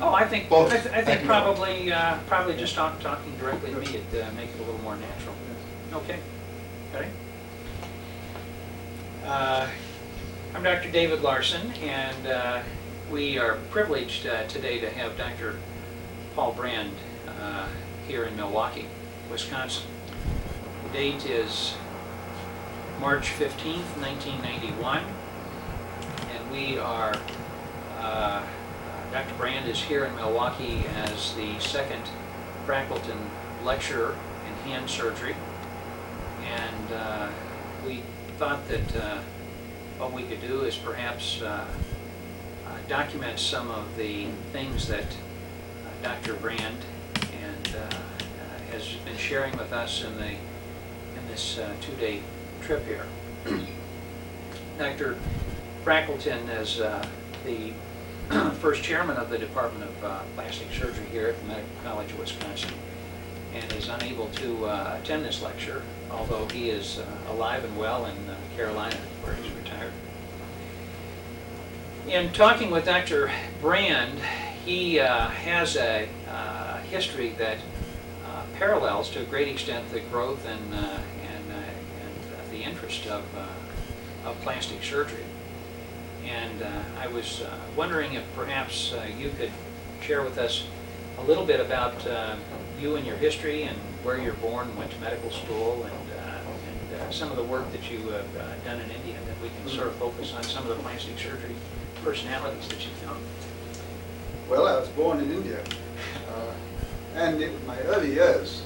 Oh, I think, Both. I think Thank you. probably just talking directly to me would make it a little more natural. Okay. Ready? I'm Dr. David Larson, and we are privileged today to have Dr. Paul Brand here in Milwaukee, Wisconsin. The date is March 15th, 1991, and we are, Dr. Brand is here in Milwaukee as the second Frackleton lecturer in hand surgery, and we thought that what we could do is perhaps document some of the things that Dr. Brand has been sharing with us in this two-day trip here. Dr. Frackleton is the first chairman of the Department of Plastic Surgery here at the Medical College of Wisconsin, and is unable to attend this lecture, although he is alive and well in Carolina, where he's retired. In talking with Dr. Brand, he has a history that parallels to a great extent the growth and the interest of plastic surgery. And I was wondering if perhaps you could share with us a little bit about you and your history and where you're born, went to medical school, and some of the work that you have done in India, and that we can sort of focus on some of the plastic surgery personalities that you've known. Well, I was born in India, and my early years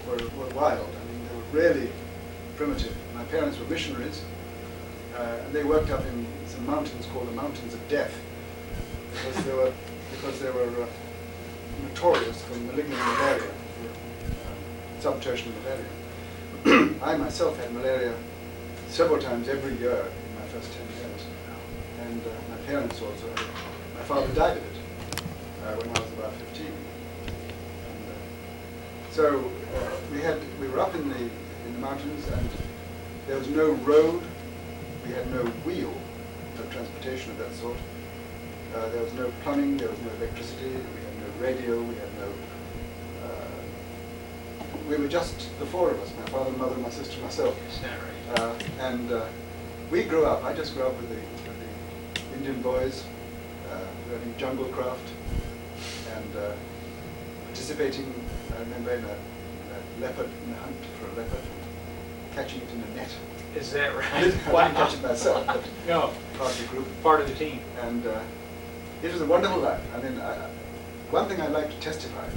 were wild. I mean, they were really primitive. My parents were missionaries, and they worked up in some mountains called the Mountains of Death, because they were notorious for malignant malaria, subterranean malaria. I myself had malaria several times every year in my first 10 years, and my parents also had it. My father died of it when I was about 15. And, so we were up in the mountains, and there was no road, we had no wheel, no transportation of that sort. There was no plumbing, there was no electricity, we had no radio, we had no... we were just the four of us, my father, mother, my sister, and myself. Is that right? And we grew up, I just grew up with the Indian boys, learning jungle craft, and participating, I remember, in a leopard, in a hunt for a leopard, and catching it in a net. Is that I right? didn't catch it myself, but No, part of the group. part of the team. And it was a wonderful life. I mean, one thing I'd like to testify,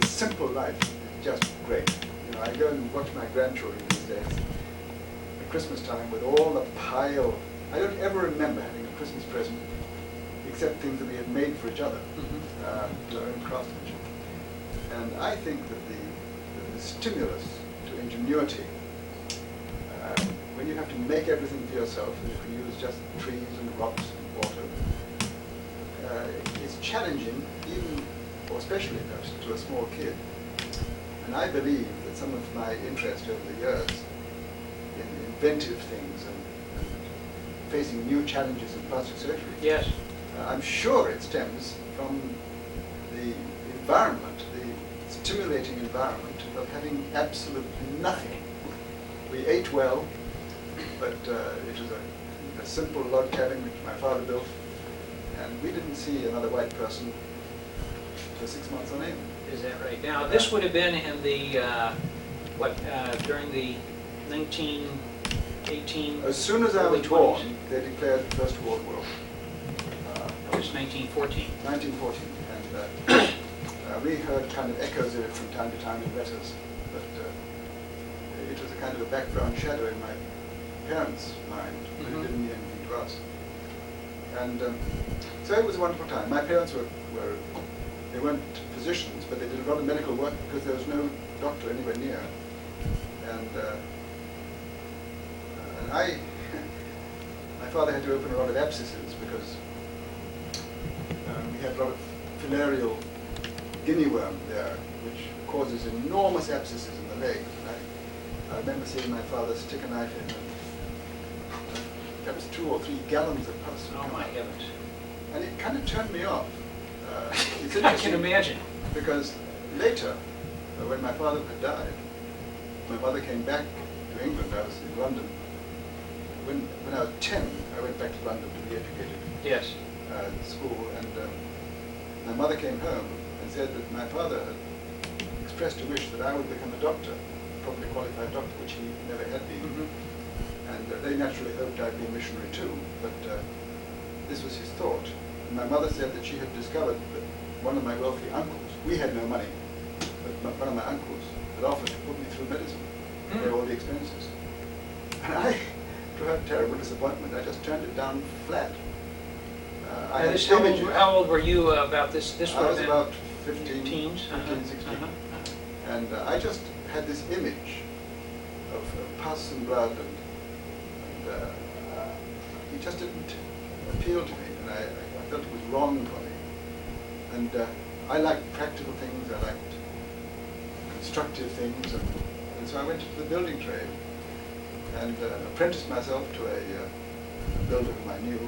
the simple life is just great. You know, I go and watch my grandchildren these days at Christmas time with all the pile. I don't ever remember having a Christmas present except things that we had made for each other, our own craftsmanship. And I think that the stimulus to ingenuity, when you have to make everything for yourself and you can use just trees and rocks and water, it's challenging, even, or especially perhaps, to a small kid. And I believe that some of my interest over the years in inventive things and facing new challenges in plastic surgery, Yes. I'm sure it stems from the environment, the stimulating environment of having absolutely nothing. We ate well, but it was a simple log cabin which my father built, and we didn't see another white person for 6 months on end. Is that right? Now, this would have been in the, during the 1918... As soon as I early was born, 20s? they declared the First World War. It was 1914. 1914, and we heard kind of echoes of it from time to time in letters, but it was a kind of a background shadow in my parents' mind, but it didn't mean anything to us. And so it was a wonderful time. My parents they weren't physicians, but they did a lot of medical work because there was no doctor anywhere near. And my father had to open a lot of abscesses because we had a lot of filarial guinea worm there, which causes enormous abscesses in the leg. I remember seeing my father stick a knife in, and perhaps 2 or 3 gallons of pus would Oh come my out. heavens. And it kind of turned me off. it's I interesting can imagine. because later, when my father had died, my mother came back to England. I was in London. When I was 10, I went back to London to be educated Yes. at school, and my mother came home and said that my father had expressed a wish that I would become a doctor, probably a qualified doctor, which he never had been. Mm-hmm. And they naturally hoped I'd be a missionary too, but this was his thought. And my mother said that she had discovered that one of my wealthy uncles, we had no money, but one of my uncles had offered to put me through medicine, pay all the expenses. And I, to her terrible disappointment, I just turned it down flat. I had images. How old were you about this? This I would was have been about 15, teens? 15, 16. And I just had this image of pus and blood, and it just didn't appeal to me, and I felt it was wrong for me. And I liked practical things, I liked constructive things, and so I went into the building trade and apprenticed myself to a builder whom I knew,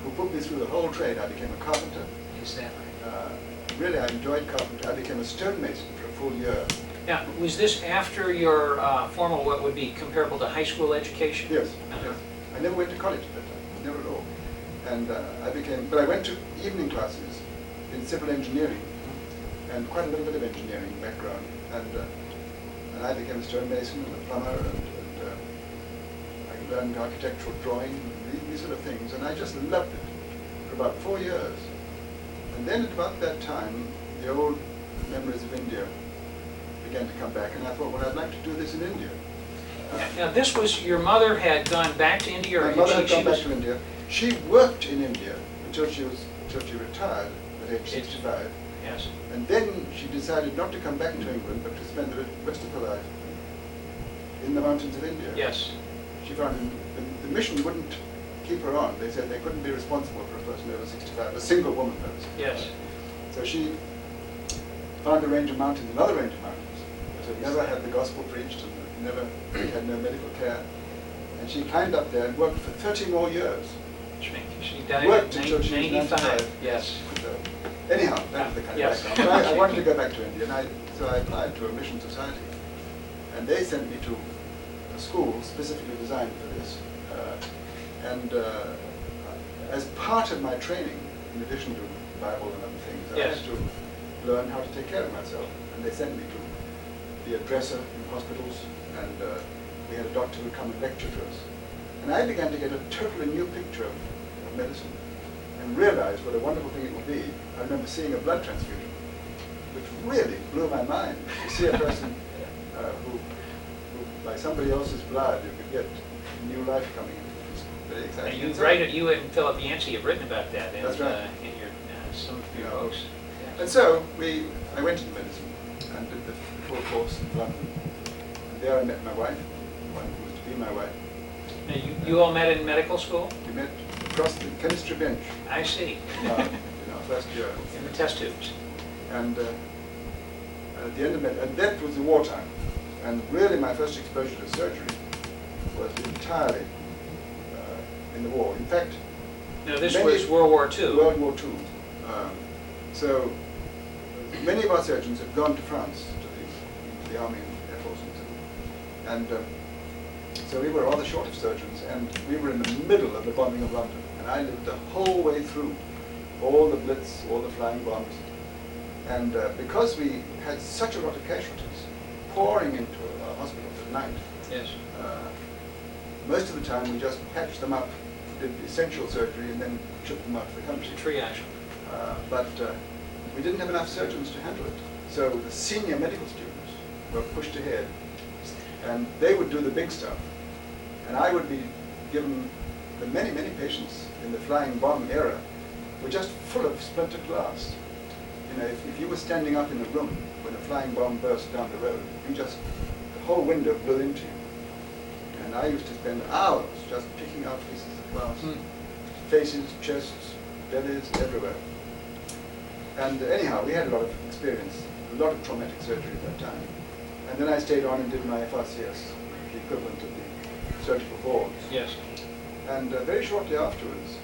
who put me through the whole trade. I became a carpenter. Is that right? Really, I enjoyed carpentry. I became a stonemason for a full year. Now, was this after your formal, what would be comparable to high school education? Yes, Uh-huh. yes. I never went to college at that time, never at all. And but I went to evening classes in civil engineering and quite a little bit of engineering background. And I became a stonemason and a plumber, and I learned architectural drawing, these sort of things, and I just loved it for about 4 years. And then at about that time, the old memories of India began to come back, and I thought, well, I'd like to do this in India. Now, this was, your mother had gone back to India? Or My mother had she gone back was- to India. She worked in India until she retired at age 65. Yes. And then she decided not to come back to England, but to spend the rest of her life in the mountains of India. Yes. She found the mission wouldn't keep her on. They said they couldn't be responsible for a person over 65, a single woman person. Yes. So she found a range of mountains, another range of mountains, that had never had the gospel preached and never had no medical care. And she climbed up there and worked for 30 more years. She died Worked at until she was 95. 95. Yes. So, anyhow, that was the kind of Yes. background. But I wanted to go back to India, and so I applied to a mission society. And they sent me to a school specifically designed for this. As part of my training, in addition to the Bible and other things, I Yes. had to learn how to take care of myself. And they sent me to be a dresser in hospitals, and we had a doctor who would come and lecture to us. And I began to get a totally new picture of medicine and realized what a wonderful thing it would be. I remember seeing a blood transfusion, which really blew my mind. To see a person who, by somebody else's blood, you could get new life coming in. It was very exciting. You and Philip Yancey have written about that in, That's right. in your some of your Yeah. books. And so I went into medicine and did the full course in London. And there I met my wife, the one who was to be my wife. Now, you all met in medical school? We met across the chemistry bench I see. in our first year. In the test tubes. And at the end of it, and that was the wartime. And really my first exposure to surgery was entirely in the war. In fact, Now, this many- was World War II. World War II. So many of our surgeons had gone to France, to the Army and Air Force. And so we were rather short of surgeons, and we were in the middle of the bombing of London. And I lived the whole way through all the Blitz, all the flying bombs. And because we had such a lot of casualties pouring into our hospitals at night, Yes. most of the time we just patched them up, did essential surgery, and then shipped them out to the country. Triage. But we didn't have enough surgeons to handle it. So the senior medical students were pushed ahead, and they would do the big stuff. And I would be given the many, many patients in the flying bomb era were just full of splintered glass. You know, if you were standing up in a room when a flying bomb burst down the road, the whole window blew into you. And I used to spend hours just picking out pieces of glass, faces, chests, bellies, everywhere. And anyhow, we had a lot of experience, a lot of traumatic surgery at that time. And then I stayed on and did my FRCS, the equivalent of the surgical boards. Yes. And very shortly afterwards,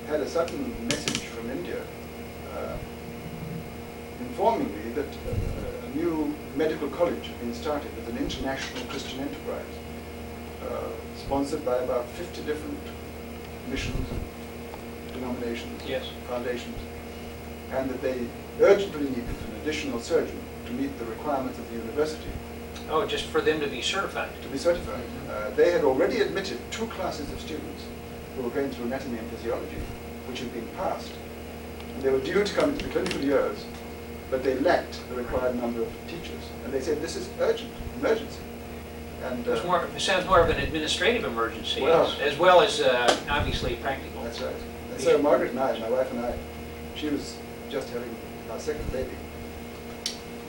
had a sudden message from India informing me that a new medical college had been started as an international Christian enterprise, sponsored by about 50 different missions, denominations, Yes. foundations, and that they urgently needed an additional surgeon to meet the requirements of the university Oh, just for them to be certified. to be certified. They had already admitted 2 classes of students who were going through anatomy and physiology, which had been passed. And they were due to come into the clinical years, but they lacked the required number of teachers. And they said, this is urgent, emergency. And It sounds more of an administrative emergency, Well- as well as obviously practical. that's right. And so Margaret and I, my wife and I, she was just having our second baby.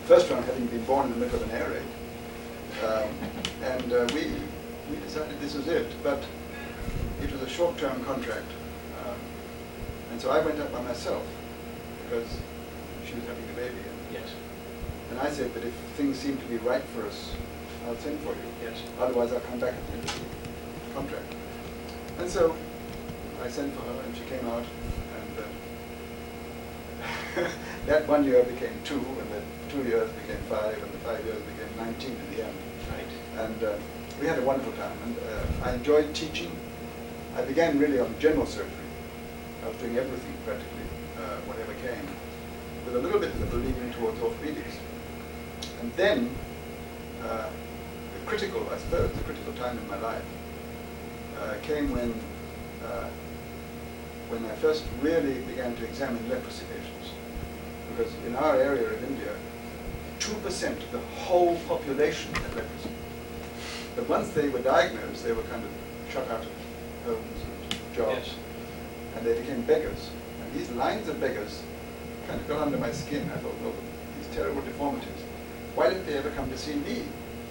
First one having been born in the middle of an air raid. We decided this was it, but it was a short-term contract. And so I went up by myself because she was having a baby. Yes. And I said that if things seem to be right for us, I'll send for you. Yes. Otherwise, I'll come back at the end of the contract. And so I sent for her, and she came out, and that 1 year became 2, and the 2 years became 5, and the 5 years became 19 in the end. Right. And we had a wonderful time, and I enjoyed teaching. I began really on general surgery. I was doing everything practically, whatever came, with a little bit of a leaning towards orthopedics. And then, the critical time in my life came when I first really began to examine leprosy patients. Because in our area of India, 2% of the whole population had leprosy. But once they were diagnosed, they were kind of shut out of homes and jobs, Yes. and they became beggars. And these lines of beggars kind of got under my skin. I thought, well, these terrible deformities, why didn't they ever come to see me?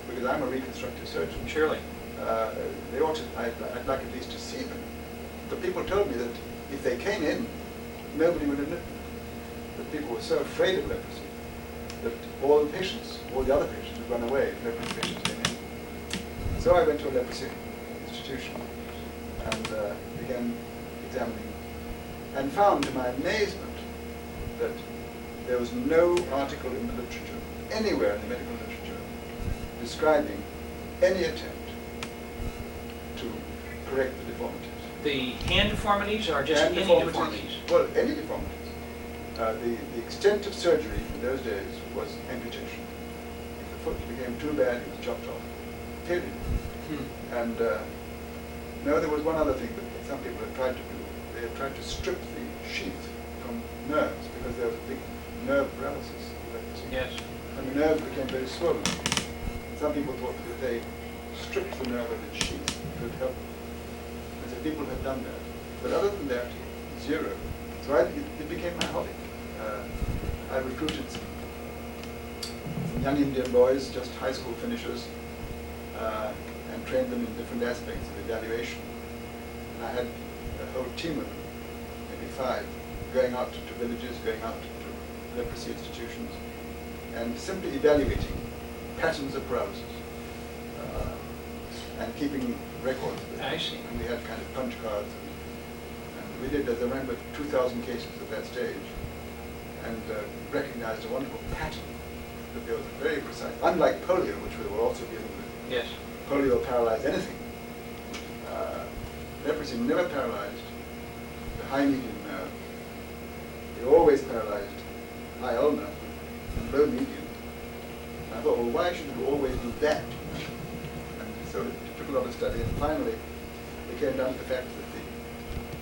Because I'm a reconstructive surgeon. Surely. They ought to, I'd like at least to see them. But people told me that if they came in, nobody would admit them. That people were so afraid of leprosy that all the other patients would run away if leprosy patients came in. So I went to a leprosy institution and began examining, and found to my amazement that there was no article in the literature, anywhere in the medical literature, describing any attempt to correct the deformities. The hand deformities or just And any deformities? Well, any deformities. The extent of surgery in those days was amputation. If the foot became too bad, it was chopped off. Period. And no, there was one other thing that some people had tried to do. They had tried to strip the sheath from nerves because there was a big nerve paralysis. Yes. And the nerves became very swollen. Some people thought that if they stripped the nerve of its sheath, it would help. And so people had done that. But other than that, zero. So it became my hobby. I recruited some young Indian boys, just high school finishers, and trained them in different aspects of evaluation. And I had a whole team of them, maybe 5, going out to villages, going out to leprosy institutions, and simply evaluating patterns of paralysis and keeping records of it. I see. And we had kind of punch cards. And we did, as I remember, 2,000 cases at that stage, and recognized a wonderful pattern that there was a very precise, unlike polio, which we were also dealing with. Yes. Polio paralyzed anything. Leprosy never paralyzed the high median nerve. It always paralyzed high ulnar and low median. And I thought, well, why should we always do that? And so it took a lot of study, and finally it came down to the fact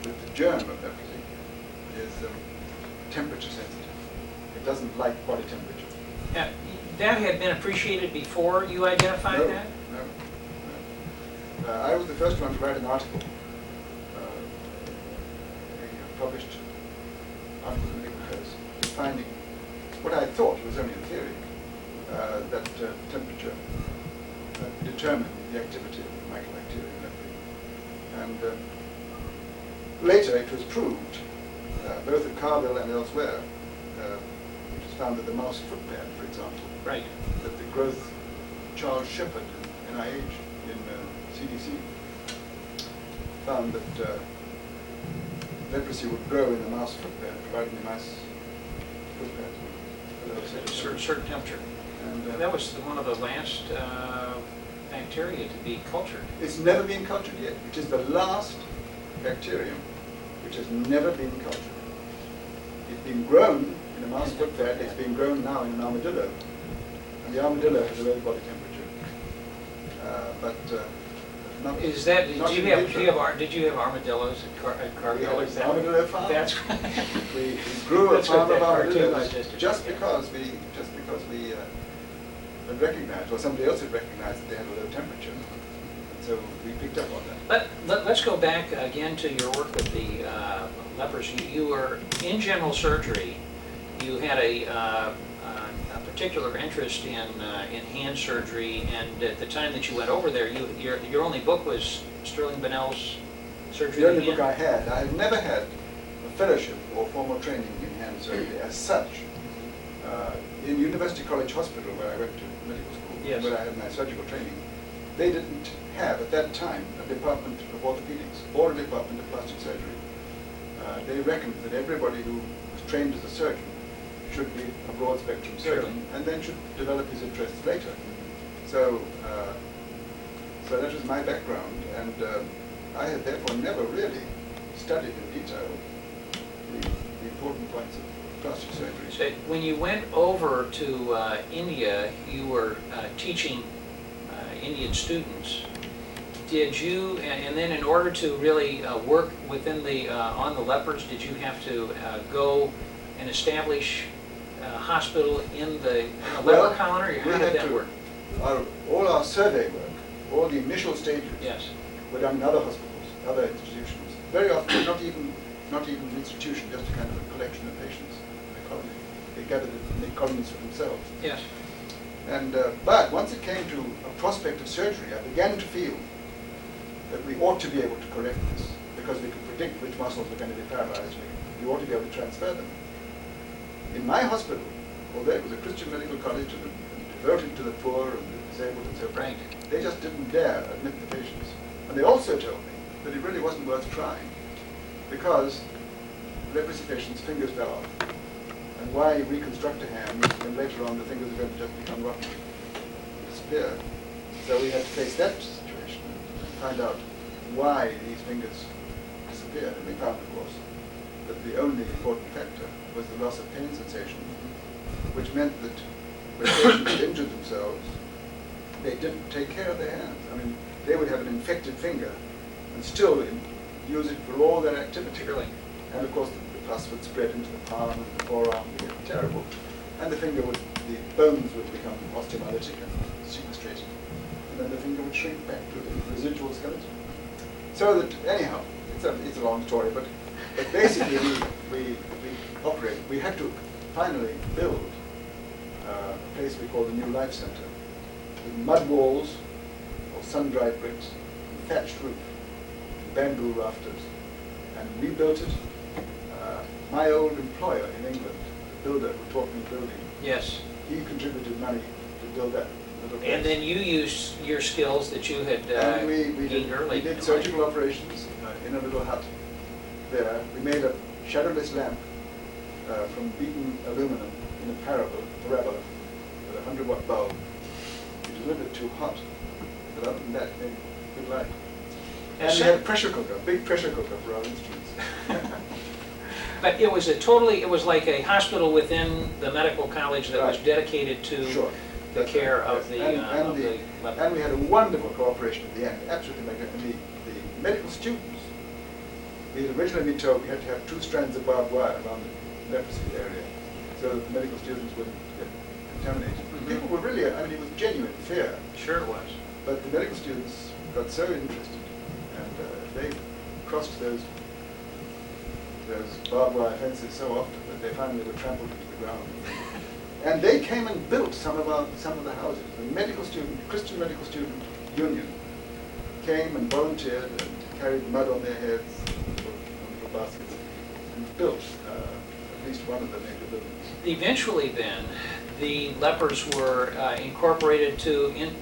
that the germ of leprosy is temperature sensitive. It doesn't like body temperature. Now, that had been appreciated before you identified No, that? no. I was the first one to write an article, a published article in the Medical Press, defining what I thought was only a theory, that temperature determined the activity of the mycobacterium leprae. And later it was proved, both at Carville and elsewhere, it was found that the mouse foot pad, for example, Right. that the growth Charles Shepard in NIH in CDC found that leprosy would grow in the mouse foot pad, providing the mouse foot pads below At a certain certain temperature. And That was one of the last bacteria to be cultured. it's never been cultured yet. It is the last bacterium which has never been cultured. It's been grown in a mouse foot fat. It's been grown now in an armadillo. And the armadillo has a low body temperature. Not, Is that, not did in you vitro. have armadillos at Cargill? We had Is an that- armadillo farm. That's We grew a That's what farm of that cartoon I armadillos just did. just because we had recognized, or somebody else had recognized that they had a low temperature. And so we picked up on that. Let's go back again to your work with the lepers. You were in general surgery. You had a particular interest in hand surgery, and at the time that you went over there, your only book was Sterling Bennell's Surgery The of only the book I Hand. had never had a fellowship or formal training in hand surgery as such. In University College Hospital, where I went to medical school, Yes. where I had my surgical training, they didn't have at that time a department of orthopedics or a department of plastic surgery. They reckoned that everybody who was trained as a surgeon should be a broad spectrum surgeon and then should develop his interests later. So, so that was my background, and I had therefore never really studied in detail the important points of plastic surgery. So when you went over to India, you were teaching Indian students. Did you, and then in order to really work within the, on the lepers, did you have to go and establish a hospital in the Well, leper colony, or we how did had that to- work? All our survey work, all the initial stages, Yes, were done in other hospitals, other institutions. Very often, not even an institution, just a kind of a collection of patients in a colony. They gathered it, made colonies for themselves. yes. And but once it came to a prospect of surgery, I began to feel that we ought to be able to correct this, because we could predict which muscles were going to be paralyzed. We ought to be able to transfer them. In my hospital, although it was a Christian medical college and devoted to the poor and the disabled and so forth, Right. they just didn't dare admit the patients. And they also told me that it really wasn't worth trying, because leprosy patients' fingers fell off. And why reconstruct a hand when later on the fingers are going to just become rotten and disappear? So we had to face that situation and find out why these fingers disappeared. And we found, of course, that the only important factor was the loss of pain sensation, which meant that when patients had injured themselves, they didn't take care of their hands. I mean, they would have an infected finger and still use it for all their activity. Really? And of course, the pus would spread into the palm and the forearm, would get terrible. And the bones would become osteomyelitic and sequestrated. And then the finger would shrink back to the residual skeleton. So that, anyhow, it's a long story, but basically we had to finally build a place we call the New Life Center, with mud walls or sun-dried bricks, and thatched roof, and bamboo rafters, and we built it. My old employer in England, the builder who taught me building, Yes. he contributed money to build that little place. And then you used your skills that you had And we gained early. did surgical operations in a little hut there. We made a shadowless lamp from beaten aluminum in a parabola with a 100-watt bulb. It was a little bit too hot, but other than that, it made good light. And we had a pressure cooker, a big pressure cooker for our instruments. But it was like a hospital within the medical college that was Right. dedicated to Sure. the That's care right, of yes. the leper. And we had a wonderful cooperation at the end, absolutely magnificent. And the medical students, we had originally been told we had to have 2 strands of barbed wire around the leprosy area so that the medical students wouldn't get contaminated. Mhm. People were really, I mean, it was genuine fear, Sure it was. but the medical students got so interested, and they crossed those barbed wire fences so often that they finally were trampled into the ground. And they came and built some of the houses. The Christian Medical Student Union came and volunteered and carried mud on their heads, little baskets, and built at least one of the major buildings. Eventually then, the lepers were incorporated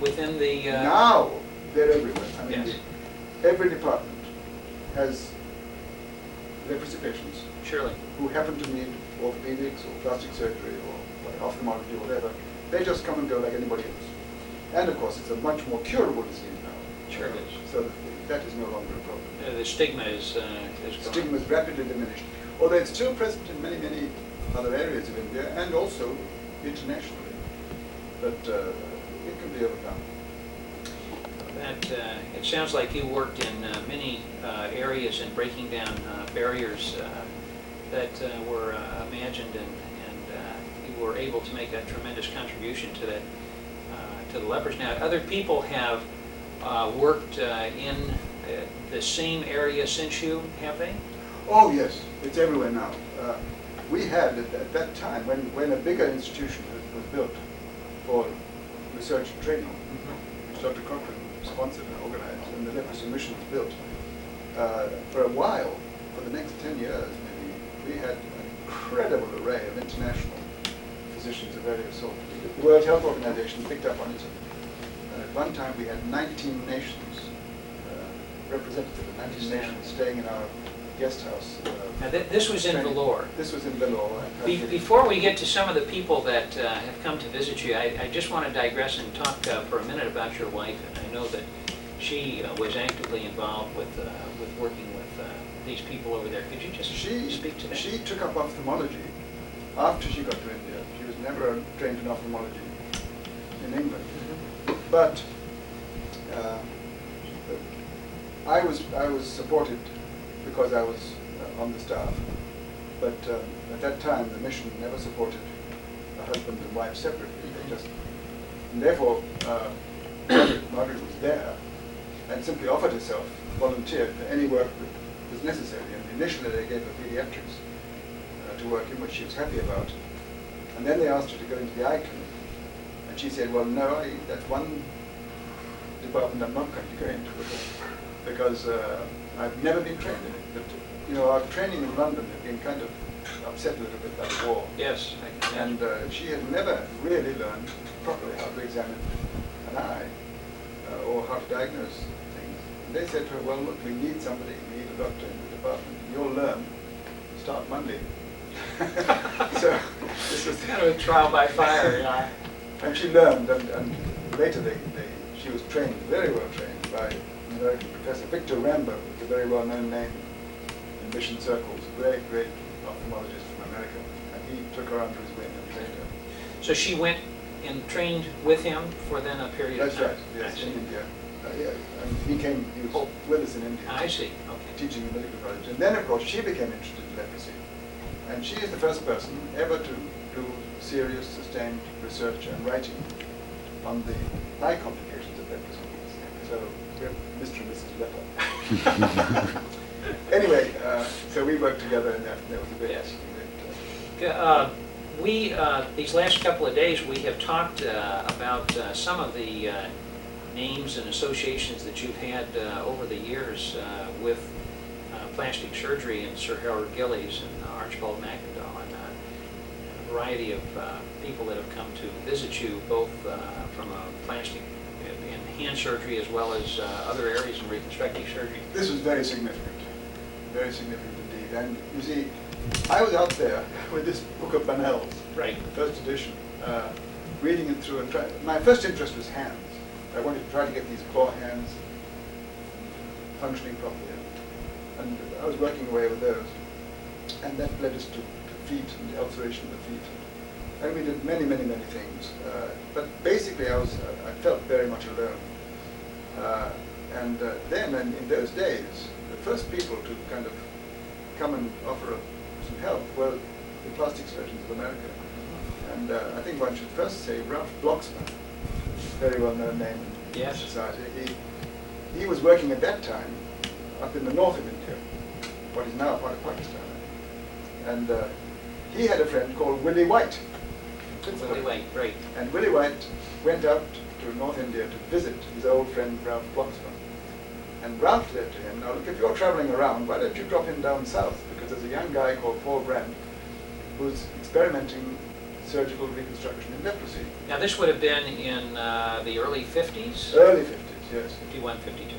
within the... Now they're everywhere. I mean, Yes. every department has leprosy patients Surely. who happen to need orthopedics or plastic surgery or whatever. ophthalmology or whatever, they just come and go like anybody else. And of course, it's a much more curable disease now. Sure it is. So that is no longer a problem. The stigma is gone. Stigma is rapidly diminished, although it's still present in many, many other areas of India and also internationally. But it can be overcome. It sounds like you worked in many areas in breaking down barriers that were imagined, and you were able to make a tremendous contribution to that to the lepers. Now, other people have worked in the same area since you, have they? Oh yes, it's everywhere now. We had at that time, when a bigger institution was built for research and training, which Dr. Cochrane sponsored and organized, and the leprosy mission was built. For a while, for the next 10 years maybe, we had an incredible array of international physicians of various sorts. The World Health Organization picked up on it. And at one time we had 19 nations, representatives of 19 nations staying in our guest house. Now, this was in Vellore. This was in Vellore. Before we get to some of the people that have come to visit you, I just want to digress and talk for a minute about your wife. And I know that she was actively involved with working with these people over there. Could you just speak to that? She took up ophthalmology after she got to India. She was never trained in ophthalmology in England. But I was supported because I was on the staff. But at that time, the mission never supported a husband and wife separately. They just, and therefore, Margaret was there and simply offered herself, volunteered for any work that was necessary. And initially, they gave her pediatrics to work in, which she was happy about. And then they asked her to go into the eye clinic. And she said, well, no, that's one department I'm not going to go into because I've never been trained in it. But, you know, our training in London had been kind of upset a little bit by the war. Yes. And she had never really learned properly how to examine an eye or how to diagnose things. And they said to her, well, look, we need somebody, we need a doctor in the department. You'll learn. Start Monday. So this was kind of a trial by fire. Yeah. And she learned, and later she was trained, very well trained, by an American professor, Victor Rambo, who's a very well-known name in mission circles, a great, great ophthalmologist from America. And he took her under his wing and trained her. So she went and trained with him for then a period of time? That's right, yes, in India. Yeah, and he was with us in India. I see, okay. Teaching in medical college. And then, of course, she became interested in leprosy. And she is the first person ever to do serious, sustained research and writing on the eye complications of leprosy. So we're Mr. and Mrs. Leper. Anyway, so we worked together, and that was a bit. Yes. These last couple of days, we have talked about some of the names and associations that you've had over the years with plastic surgery, and Sir Howard Gillies and Archibald McIndoe, and a variety of people that have come to visit you, both from a plastic in hand surgery as well as other areas in reconstructive surgery. This was very significant indeed. And you see, I was out there with this book of Bunnell's, right, first edition, reading it through, and my first interest was hands. I wanted to try to get these claw hands functioning properly. And I was working away with those. And that led us to feet and the ulceration of the feet. And we did many, many, many things. But basically, I felt very much alone. Then, in those days, the first people to kind of come and offer some help were the plastic surgeons of America. And I think one should first say Ralph Bloxman, very well-known name in society. He was working at that time up in the north of India, what is now part of Pakistan. And he had a friend called Willie White. Willie White, right. And Willie White went out to North India to visit his old friend Ralph Bloxman. And Ralph said to him, now look, if you're traveling around, why don't you drop in down south? Because there's a young guy called Paul Brand who's experimenting surgical reconstruction in leprosy. Now this would have been in the early 50s? Early 50s, yes. 51, 52.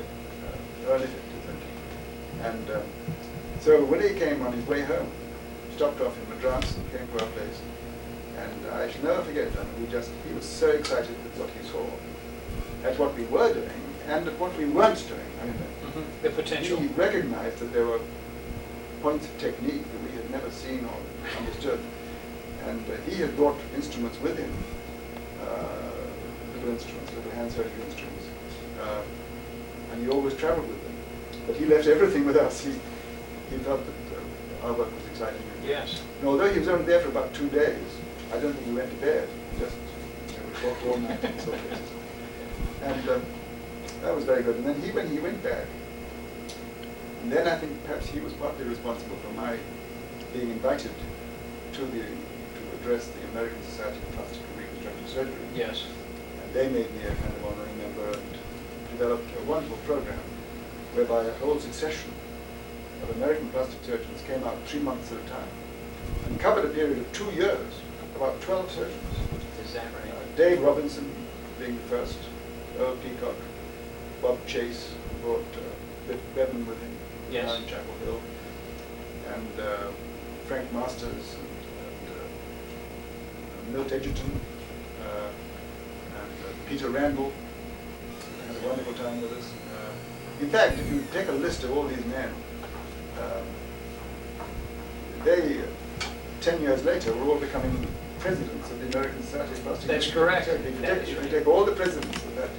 Early 50s, and so Willie came on his way home, stopped off in Madras and came to our place. And I shall never forget, I mean, he was so excited with what he saw, at what we were doing, and at what we weren't doing. I mean, The potential. he recognized that there were points of technique that we had never seen or understood. And he had brought instruments with him, little instruments, little hand surgery instruments, and he always traveled with them. But he left everything with us. He felt that our work was exciting him. Yes. And although he was only there for about 2 days, I don't think he went to bed. He just we talked all night and so forth. And that was very good. And then when he went back, and then I think perhaps he was partly responsible for my being invited to address the American Society of Plastic and Reconstructive Surgery. Yes. And they made me a kind of honorary member and developed a wonderful program whereby a whole succession of American plastic surgeons came out 3 months at a time and covered a period of 2 years, about 12 surgeons. Is that right? Dave Robinson being the first, Earl Peacock, Bob Chase, who brought Biff Bevan with him Yes. down in Chapel Hill, and Frank Masters, and Milt Edgerton, and Peter Randall had a wonderful time with us. In fact, if you take a list of all these men, they, 10 years later, were all becoming presidents of the American Society of Plastic That's Surgery. correct. If you take all the presidents of that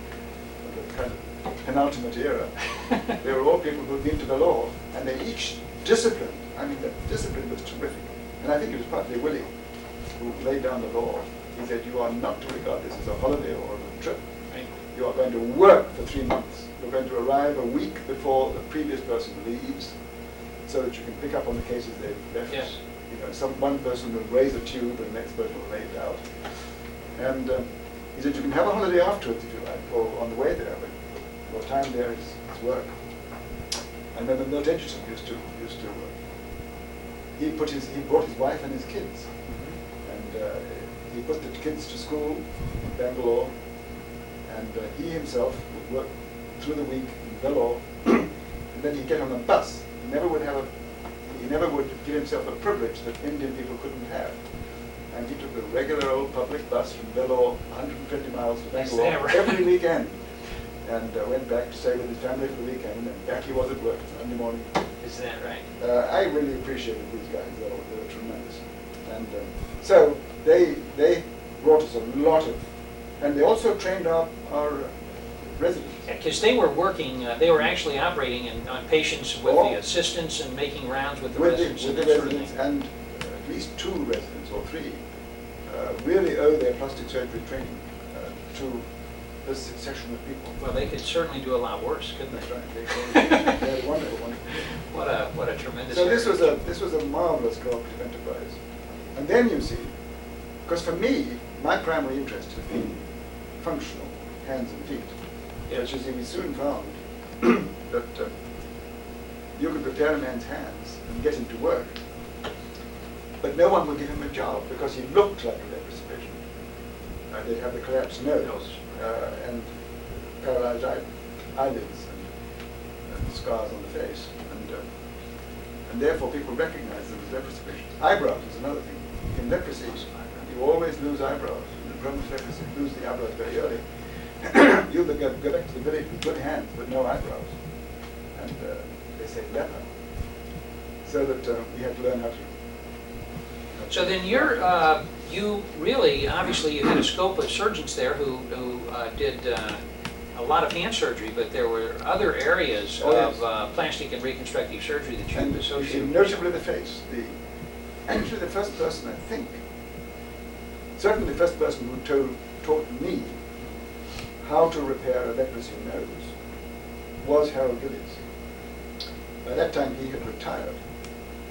kind of penultimate era, they were all people who'd been to the law, and they each disciplined. I mean, the discipline was terrific. And I think it was partly Willie who laid down the law. He said, you are not to regard this as a holiday or a trip. Right. You are going to work for 3 months. You're going to arrive a week before the previous person leaves, so that you can pick up on the cases they've left. Yes. You know, one person will raise a tube and the next person will lay it out. And he said, you can have a holiday afterwards if you like, or on the way there, but your time there is work. I remember Milt Edgerton used to he brought his wife and his kids, and he put the kids to school in Bangalore, and he himself would work through the week in Vellore, and then he'd get on a bus. He never would give himself a privilege that Indian people couldn't have. And he took a regular old public bus from Vellore, 120 miles to Bangalore, every weekend, and went back to stay with his family for the weekend, and back he was at work Monday morning. Is that right? I really appreciated these guys. They were tremendous. And so they brought us a lot of, and they also trained our residents. Because they were working, they were actually operating on patients with Oh. the assistants and making rounds with the With residents the and that sort of residents, thing. and at least 2 residents or 3 really owe their plastic surgery training to this succession of people. Well, they could certainly do a lot worse, couldn't That's they? right. They had wonderful, wonderful. What a tremendous. So this heritage. was a marvelous cooperative enterprise. And then you see, because for me, my primary interest has been functional hands and feet. Yes. Which is, we soon found that you could repair a man's hands and get him to work, but no one would give him a job because he looked like a leprosy patient. They'd have the collapsed nose and paralyzed eyelids and scars on the face, and therefore people recognize them as leprosy patients. Eyebrows is another thing. In leprosy, you always lose eyebrows. In Roman's leprosy, you lose the eyebrows very early. You go back to the village with good hands but no eyebrows, and they say leper. So that we had to learn how to. So then you really, obviously you had a scope of surgeons there who did a lot of hand surgery, but there were other areas of plastic and reconstructive surgery that you associated with. Notably the face. Actually the first person, I think, certainly the first person who taught me how to repair a leprosy nose was Harold Gillies. By that time he had retired,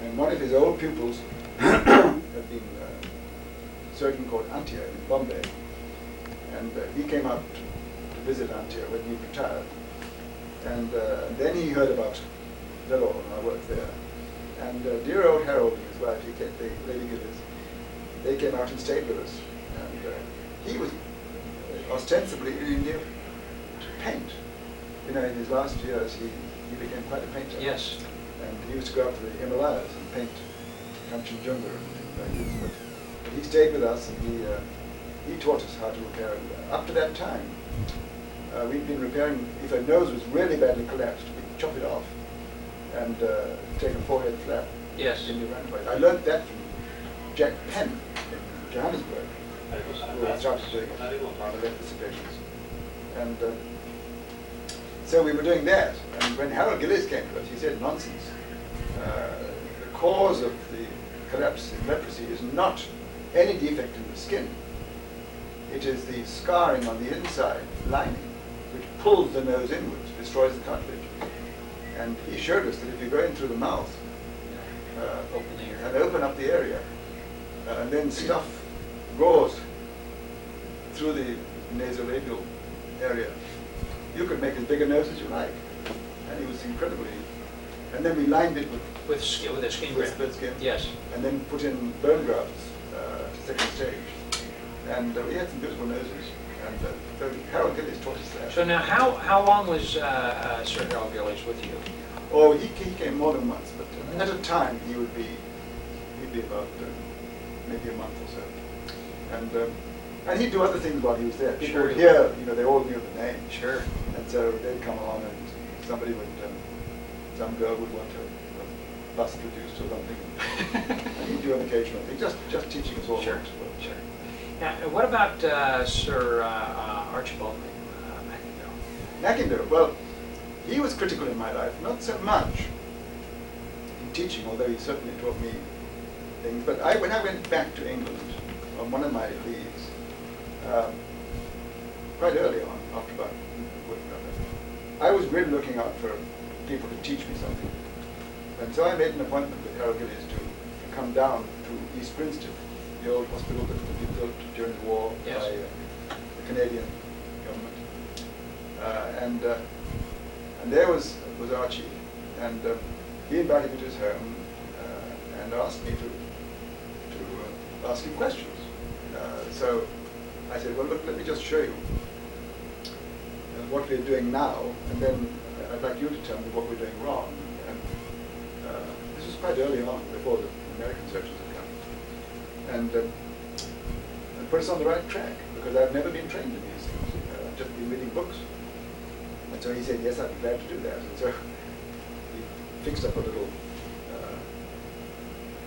and one of his old pupils had been a surgeon called Antia in Bombay, and he came out to visit Antia when he retired, and then he heard about Vellore and our work there, and dear old Harold and his wife, Lady Gillies, they came out and stayed with us, and he was ostensibly in India to paint. You know, in his last years he became quite a painter. Yes. And he used to go up to the Himalayas and paint Kanchenjunga and things like this. But he stayed with us, and he taught us how to repair it. Up to that time, we'd been repairing, if a nose was really badly collapsed, we'd chop it off and take a forehead flap. Yes. In the roundabout. I learned that from Jack Penn in Johannesburg, who had started doing it on the leprosy patients. And so we were doing that, and when Harold Gillies came to us, he said, nonsense. The cause of the collapse in leprosy is not any defect in the skin. It is the scarring on the inside lining, which pulls the nose inwards, destroys the cartilage. And he showed us that if you go in through the mouth and open up the area, and then stuff goes through the nasolabial area, you could make as big a nose as you like. And it was incredibly. And then we lined it with skin, with a skin graft. With skin. Yes. And then put in bone grafts, second stage. And we had some beautiful noses. And so Harold Gillies taught us that. So now, how long was Sir Harold Gillies with you? Oh, he came more than once, but at a time he'd be about maybe a month or so. And he'd do other things while he was there. People would hear, they all knew the name. Sure. And so they'd come along, and somebody would, some girl would want a bust reduced or something. And he'd do an occasional thing, just teaching us all. Sure. Sure. Now, what about Sir Archibald Mackinder? Well, he was critical in my life, not so much in teaching, although he certainly taught me things. But when I went back to England on one of my leaves, quite early on, after about working on that, I was really looking out for people to teach me something. And so I made an appointment with Harold Gillies to come down to East Grinstead, the old hospital that had been built during the war yes. by the Canadian government. And there was Archie, and he invited me to his home and asked me to ask him questions. So I said, well, look, let me just show you what we're doing now, and then I'd like you to tell me what we're doing wrong. And this was quite early on, before the American surgeons had come. And put us on the right track, because I've never been trained in these things. I've just been reading books. And so he said, yes, I'd be glad to do that. And so he fixed up a little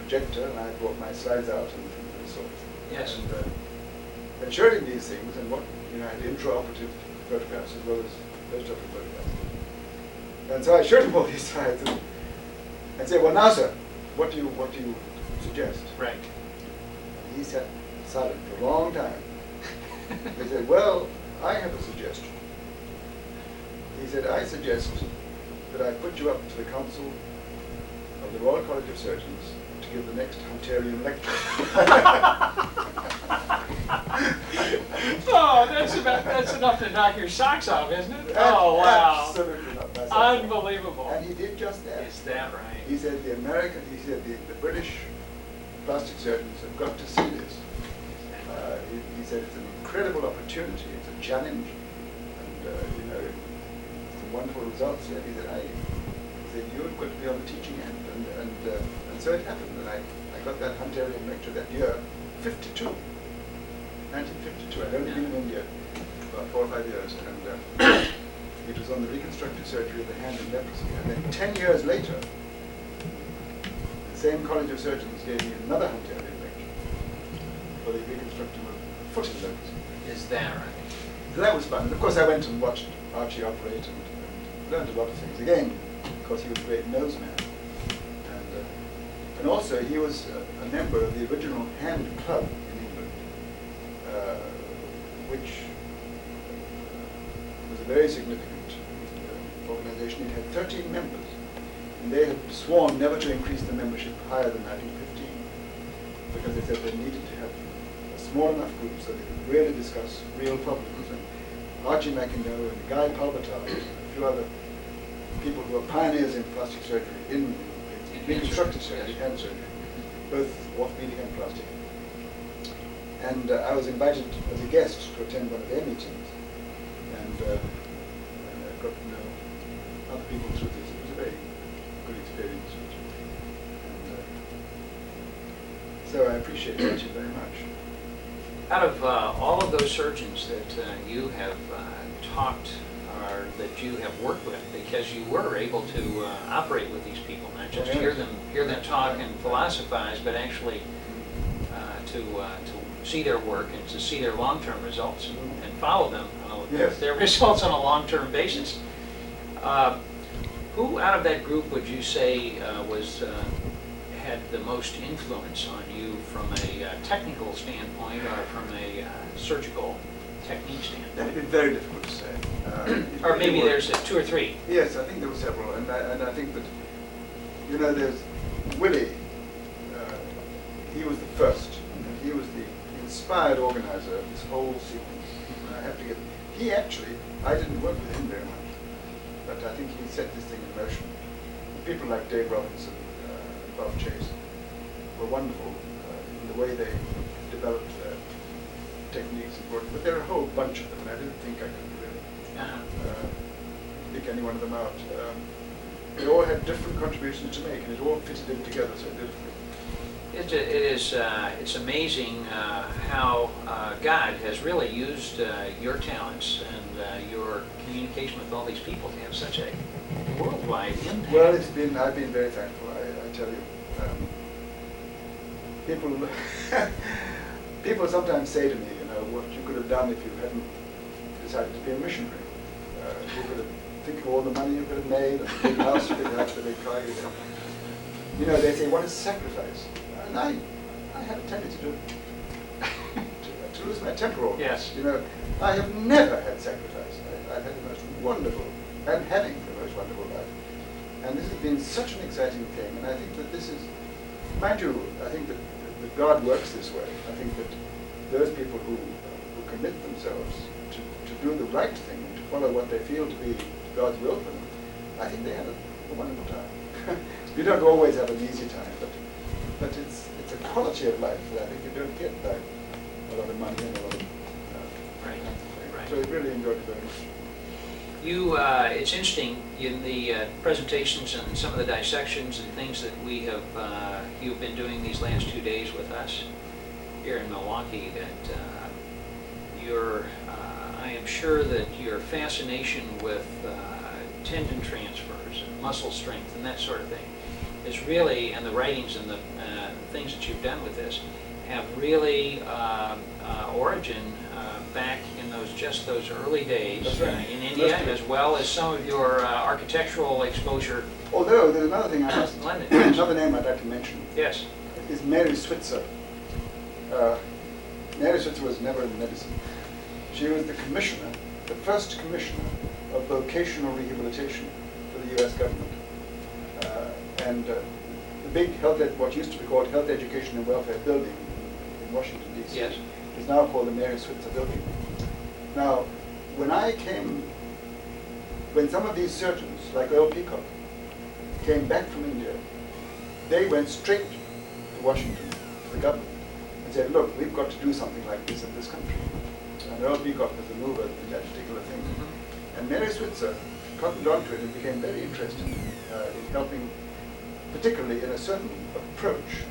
projector, and I brought my slides out and so forth. Yes. And showed him these things, and I had intraoperative photographs as well as post-operative photographs. And so I showed him all these slides and said, well, now, sir, what do you suggest? Right. And he sat silent for a long time. He said, well, I have a suggestion. He said, I suggest that I put you up to the Council of the Royal College of Surgeons to give the next Hunterian lecture. Oh, that's enough to knock your socks off, isn't it? Oh, wow. Absolutely not. Unbelievable. And he did just that. Is that right? He said the British plastic surgeons have got to see this. He said it's an incredible opportunity, it's a challenge, and some wonderful results here. He said you're going to be on the teaching end, and so it happened. And I got that Hunterian lecture that year, 1952. I'd only been in India about 4 or 5 years, and it was on the reconstructive surgery of the hand and leprosy. And then 10 years later, the same College of Surgeons gave me another Hunterian lecture for the reconstruction of foot and leprosy. Is that right? So that was fun. And of course I went and watched Archie operate and learned a lot of things. Again, because he was a great nose man. And also he was a member of the original hand club in England, which was a very significant organization. It had 13 members. And they had sworn never to increase the membership higher than 1915, because they said they needed to have a small enough group so they could really discuss real problems. And Archie Mackinder and Guy Palbatar and a few other people who were pioneers in plastic surgery, in reconstructive surgery, hand surgery, both orthopedic and plastic. And I was invited as a guest to attend one of their meetings, and I got to know other people through this. It was a very good experience. And so I appreciate Archie very much. Out of all of those surgeons that you have talked or that you have worked with, because you were able to operate with these people, not just hear them talk and philosophize, but actually to see their work and to see their long-term results and follow them, their results on a long-term basis. Who out of that group would you say had the most influence on you from a technical standpoint or from a surgical technique standpoint? That would be very difficult to say. Or maybe there's two or three. Yes, I think there were several, and I think that, there's Willie. He was the first, and he was the inspired organizer of this whole sequence. I have to give. He actually, I didn't work with him very much, but I think he set this thing in motion. People like Dave Robinson, Bob Chase, were wonderful in the way they developed their techniques and work. But there are a whole bunch of them, and I didn't think I could really pick any one of them out. They all had different contributions to make, and it all fitted in together so beautifully. It's amazing how God has really used your talents and your communication with all these people to have such a worldwide impact. Well, I've been very thankful, I tell you. People sometimes say to me, what you could have done if you hadn't decided to be a missionary. You could have think of all the money you could have made, and the big house you could have, the big car you could have. They say, what is sacrifice? And I have a tendency to lose my temper all. Yes. I have never had sacrifice. I've had the most wonderful, and having the most wonderful life. And this has been such an exciting thing, and I think that this is, mind you, I think that God works this way. I think that those people who commit themselves to do the right thing, to follow what they feel to be God's will for them, I think they have a wonderful time. You don't always have an easy time, but it's a quality of life that I think you don't get by a lot of money and a lot of right. So I really enjoyed it very much. It's interesting in the presentations and some of the dissections and things that you've been doing these last 2 days with us here in Milwaukee, that I am sure that your fascination with tendon transfers and muscle strength and that sort of thing is really, and the writings and the things that you've done with this have really origin back in those early days in India, as well as some of your architectural exposure. Although there's another thing another name I'd like to mention. Yes. Is Mary Switzer. Mary Switzer was never in medicine. She was the commissioner, the first commissioner of vocational rehabilitation for the U.S. government. And the big what used to be called Health Education and Welfare Building in Washington, D.C. Yes. is now called the Mary Switzer Building. Now, when some of these surgeons, like Earl Peacock, came back from India, they went straight to Washington, to the government, and said, look, we've got to do something like this in this country. And Earl Peacock was the mover in that particular thing. Mm-hmm. And Mary Switzer cottoned onto it and became very interested in helping, particularly in a certain approach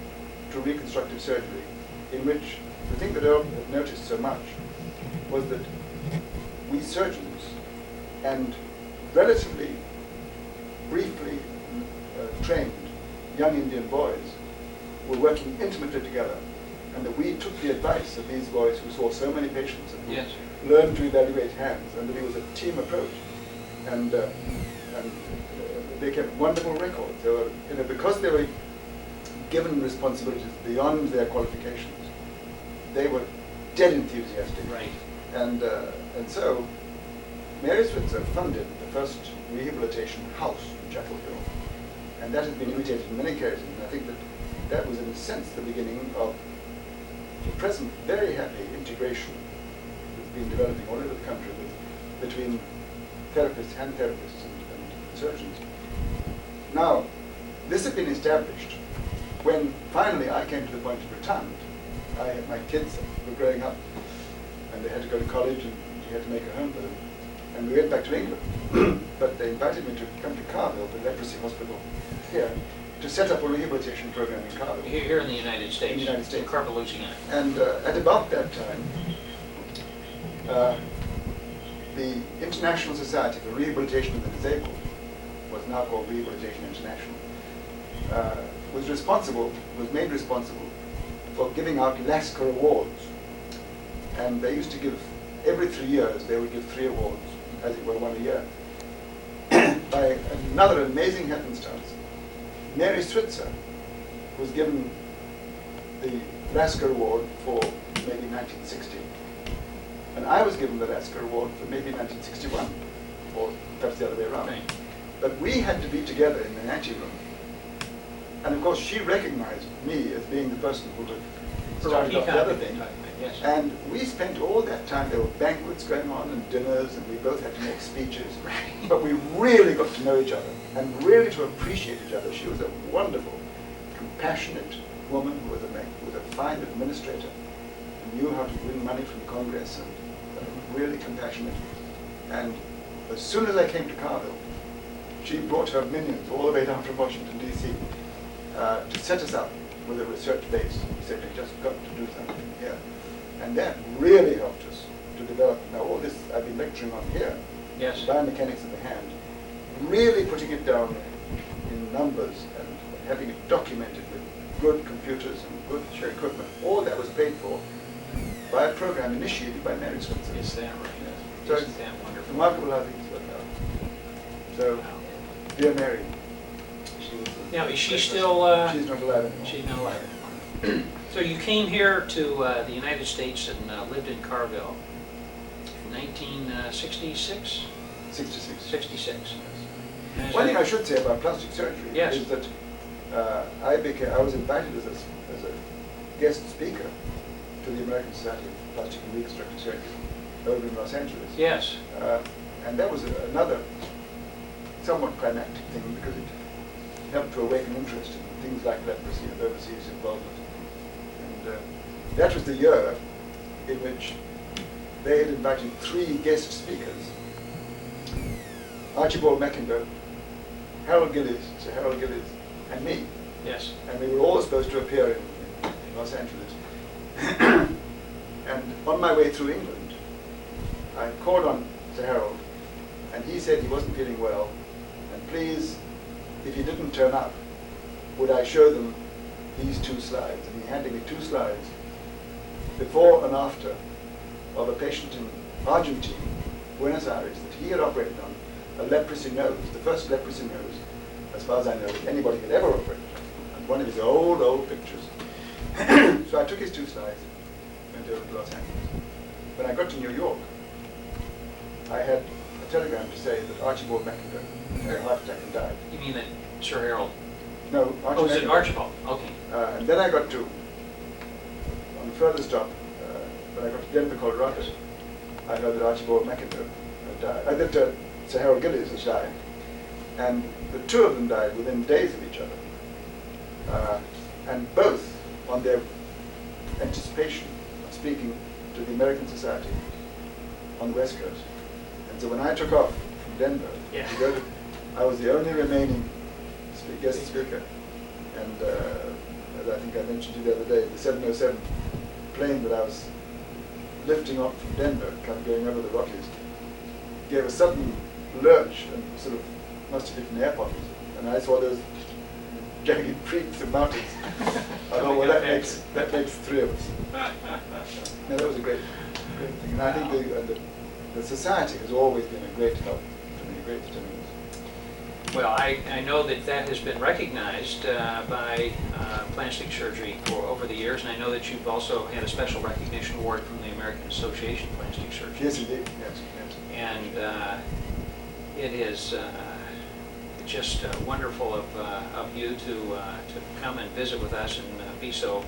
to reconstructive surgery, in which the thing that Earl had noticed so much was that we surgeons and relatively briefly trained young Indian boys were working intimately together, and that we took the advice of these boys who saw so many patients and who learned to evaluate hands, and that it was a team approach. And they kept wonderful records. They were, because they were given responsibilities beyond their qualifications, they were dead enthusiastic. Right. And so Mary Switzer funded the first rehabilitation house in Chapel Hill, and that has been imitated in many cases. And I think that was, in a sense, the beginning of the present very happy integration that's been developing all over the country between therapists, hand therapists, and surgeons. Now, this had been established when finally I came to the point of retirement. My kids were growing up, and they had to go to college, and you had to make a home for them. And we went back to England, but they invited me to come to Carville, the leprosy hospital here, to set up a rehabilitation program in Carville. Here in the United States. In the United States. In Carville, Louisiana. And at about that time, the International Society for Rehabilitation of the Disabled, was now called Rehabilitation International, was made responsible for giving out Lasker Awards. And they used to give, every 3 years, they would give 3 awards, as it were, 1 a year. By another amazing happenstance, Mary Switzer was given the Lasker Award for maybe 1960. And I was given the Lasker Award for maybe 1961, or perhaps the other way around. Right. But we had to be together in the anteroom. And of course, she recognized me as being the person who had started off the other thing. Yes. And we spent all that time, there were banquets going on and dinners, and we both had to make speeches. But we really got to know each other and really to appreciate each other. She was a wonderful, compassionate woman who was a fine administrator, and knew how to win money from Congress, and really compassionate. And as soon as I came to Carville, she brought her minions all the way down from Washington, D.C. To set us up with a research base. She said, "We've just got to do something here." And that really helped us to develop. Now all this I've been lecturing on here, Yes. biomechanics of the hand, really putting it down in numbers and having it documented with good computers and good equipment. All that was paid for by a program initiated by Mary Switzer. Is that right? So Isn't it's that wonderful? remarkable how things work out. So, dear Mary, Now, is she still? she's not alive anymore. She's not alive anymore. So you came here to the United States and lived in Carville in 1966? 66. 66. Yes. One thing I should say about plastic surgery Yes. is that I was invited as a guest speaker to the American Society of Plastic and Reconstructive Surgery over in Los Angeles. Yes. And that was another somewhat climactic thing because it helped to awaken interest in things like leprosy and overseas involvement. And that was the year in which they had invited 3 guest speakers: Archibald Mackinder, Harold Gillies, Sir Harold Gillies, and me. Yes. And we were all supposed to appear in Los Angeles. And on my way through England, I called on Sir Harold, and he said he wasn't feeling well, and please, if he didn't turn up, would I show them these 2 slides? And he handed me 2 slides, before and after, of a patient in Argentina, Buenos Aires, that he had operated on, a leprosy nose, the first leprosy nose, as far as I know, that anybody had ever operated on. And one of his old pictures. So I took his 2 slides, went over to Los Angeles. When I got to New York, I had a telegram to say that Archibald Mackinder had a heart attack and died. You mean that Sir Harold? No, Oh, is it Mackinder. Archibald? Okay. And then I got to, on the further stop, when I got to Denver, Colorado, I heard that Archibald Mackinder had died, that Sir Harold Gillies had died. And the 2 of them died within days of each other. And both on their anticipation of speaking to the American Society on the West Coast. And so when I took off from Denver Yeah. to go to, I was the only remaining guest speaker. And as I think I mentioned to you the other day, the 707 plane that I was lifting off from Denver, kind of going over the Rockies, gave a sudden lurch and sort of must have hit an air pocket. And I saw those jagged creeks and mountains. I thought, well, that makes 3 of us. No, that was a great thing. And I think the society has always been a great help to me, a great stimulus. Well, I know that has been recognized by plastic surgery for over the years, and I know that you've also had a special recognition award from the American Association of Plastic Surgery. Yes, indeed. Yes. And it is just wonderful of you to come and visit with us and be so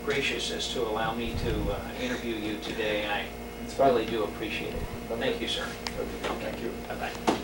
gracious as to allow me to interview you today. I It's fun. really do appreciate it. Thank you, sir. Okay, thank you. Bye-bye.